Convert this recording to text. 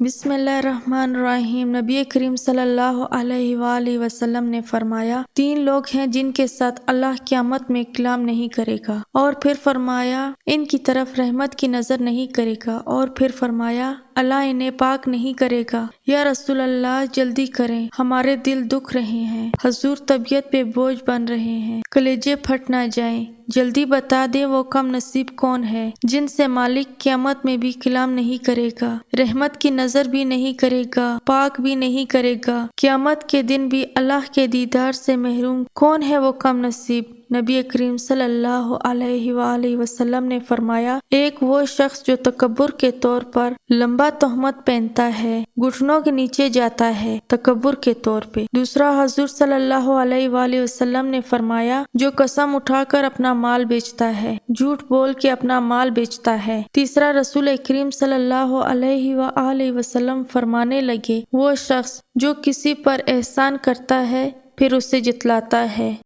بسم اللہ الرحمن الرحیم۔ نبی کریم صلی اللہ علیہ وآلہ وسلم نے فرمایا، 3 لوگ ہیں جن کے ساتھ اللہ قیامت میں کلام نہیں کرے گا، اور پھر فرمایا ان کی طرف رحمت کی نظر نہیں کرے گا، اور پھر فرمایا اللہ انہیں پاک نہیں کرے گا۔ یا رسول اللہ جلدی کریں، ہمارے دل دکھ رہے ہیں، حضور طبیعت پہ بوجھ بن رہے ہیں، کلیجے پھٹ نہ جائیں، جلدی بتا دیں وہ کم نصیب کون ہے جن سے مالک قیامت میں بھی کلام نہیں کرے گا، رحمت کی نظر بھی نہیں کرے گا، پاک بھی نہیں کرے گا، قیامت کے دن بھی اللہ کے دیدار سے محروم کون ہے وہ کم نصیب؟ نبی کریم صلی اللہ علیہ وآلہ وسلم نے فرمایا، ایک وہ شخص جو تکبر کے طور پر لمبا تہمت پہنتا ہے، گھٹنوں کے نیچے جاتا ہے تکبر کے طور پہ۔ دوسرا، حضور صلی اللہ علیہ وآلہ وسلم نے فرمایا، جو قسم اٹھا کر اپنا مال بیچتا ہے، جھوٹ بول کے اپنا مال بیچتا ہے۔ تیسرا، رسول کریم صلی اللہ علیہ وآلہ وسلم فرمانے لگے، وہ شخص جو کسی پر احسان کرتا ہے پھر اسے جتلاتا ہے۔